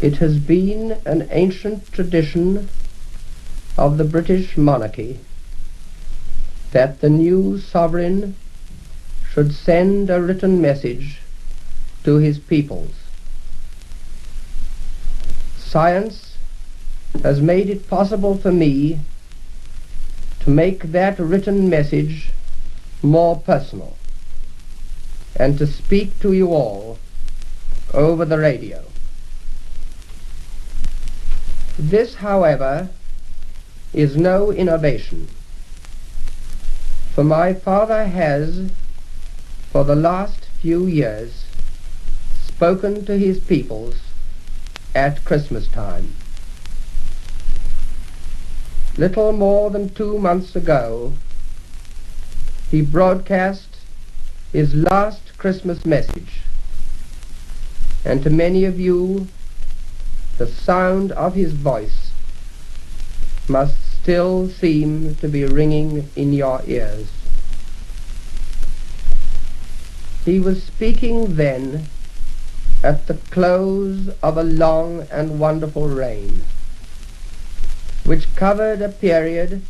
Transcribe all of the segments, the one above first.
It has been an ancient tradition of the British monarchy that the new sovereign should send a written message to his peoples. Science has made it possible for me to make that written message more personal and to speak to you all over the radio. This, however, is no innovation, for my father has, for the last few years, spoken to his peoples at Christmas time. Little more than 2 months ago, he broadcast his last Christmas message, and to many of you, the sound of his voice must still seem to be ringing in your ears. He was speaking then at the close of a long and wonderful reign, which covered a period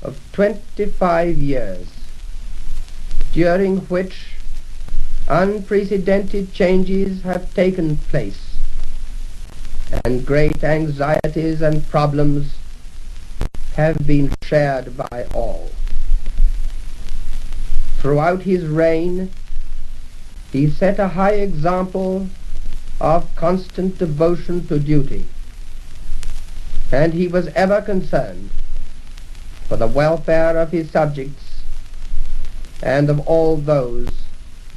of 25 years, during which unprecedented changes have taken place, and great anxieties and problems have been shared by all. Throughout his reign, he set a high example of constant devotion to duty, and he was ever concerned for the welfare of his subjects and of all those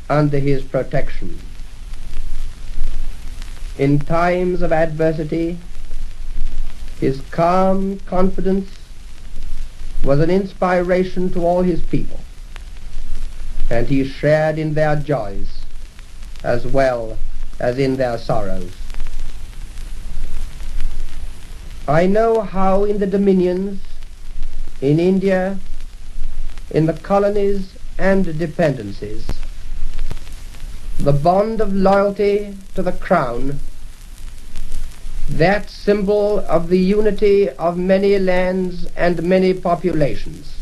under his protection. In times of adversity, his calm confidence was an inspiration to all his people, and he shared in their joys as well as in their sorrows. I know how in the dominions, in India, in the colonies and dependencies, the bond of loyalty to the crown, that symbol of the unity of many lands and many populations,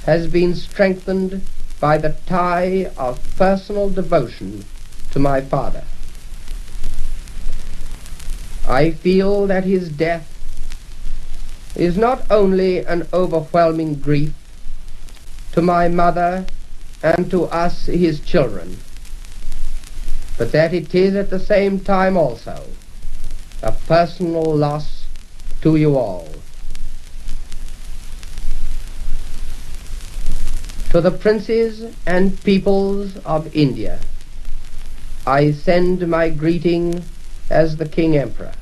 has been strengthened by the tie of personal devotion to my father. I feel that his death is not only an overwhelming grief to my mother and to us, his children, but that it is at the same time also a personal loss to you all. To the princes and peoples of India, I send my greeting as the King Emperor.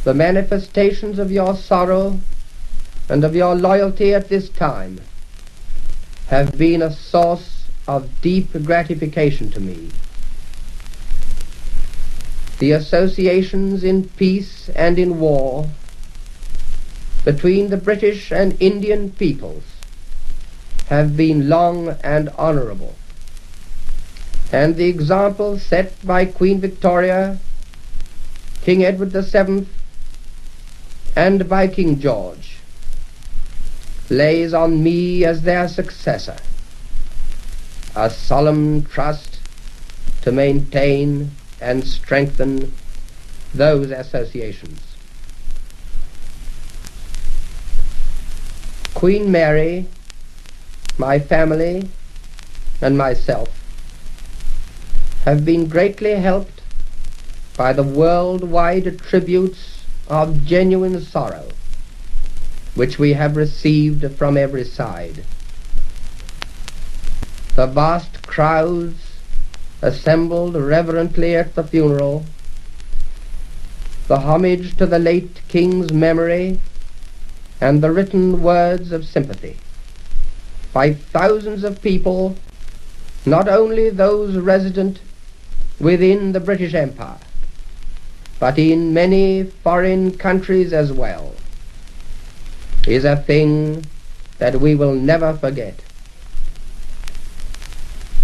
The manifestations of your sorrow and of your loyalty at this time have been a source of deep gratification to me. The associations in peace and in war between the British and Indian peoples have been long and honorable, and the example set by Queen Victoria, King Edward VII, and by King George lays on me as their successor a solemn trust to maintain and strengthen those associations. Queen Mary, my family, and myself have been greatly helped by the worldwide tributes of genuine sorrow which we have received from every side. The vast crowds assembled reverently at the funeral, the homage to the late King's memory, and the written words of sympathy by thousands of people, not only those resident within the British Empire, but in many foreign countries as well, is a thing that we will never forget.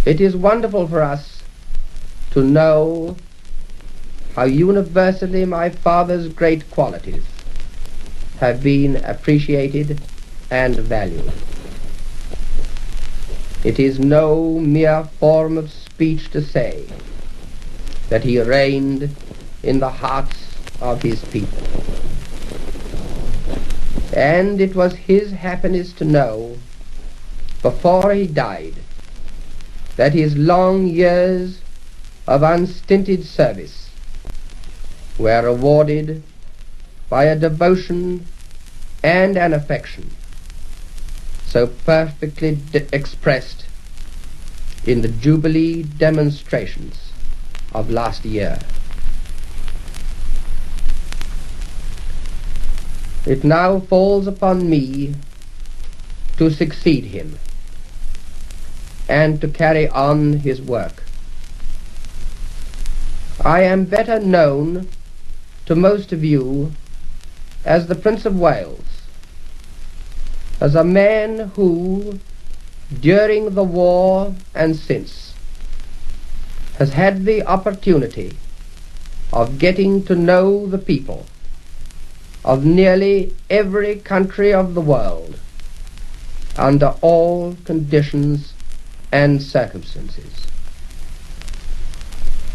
It is wonderful for us to know how universally my father's great qualities have been appreciated and valued. It is no mere form of speech to say that he reigned in the hearts of his people. And it was his happiness to know, before he died, that his long years of unstinted service were rewarded by a devotion and an affection so perfectly expressed in the Jubilee demonstrations of last year. It now falls upon me to succeed him and to carry on his work. I am better known to most of you as the Prince of Wales, as a man who, during the war and since, has had the opportunity of getting to know the people of nearly every country of the world under all conditions and circumstances.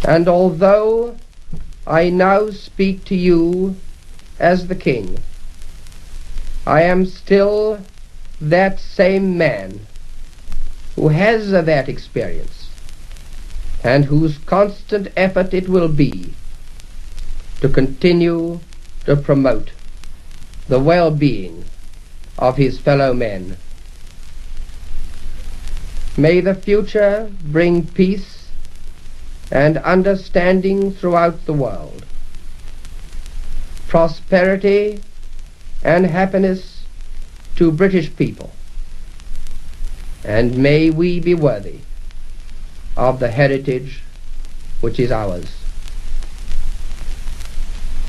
And although I now speak to you as the King, I am still that same man who has that experience and whose constant effort it will be to continue to promote the well-being of his fellow men. May the future bring peace and understanding throughout the world, prosperity and happiness to British people, and may we be worthy of the heritage which is ours.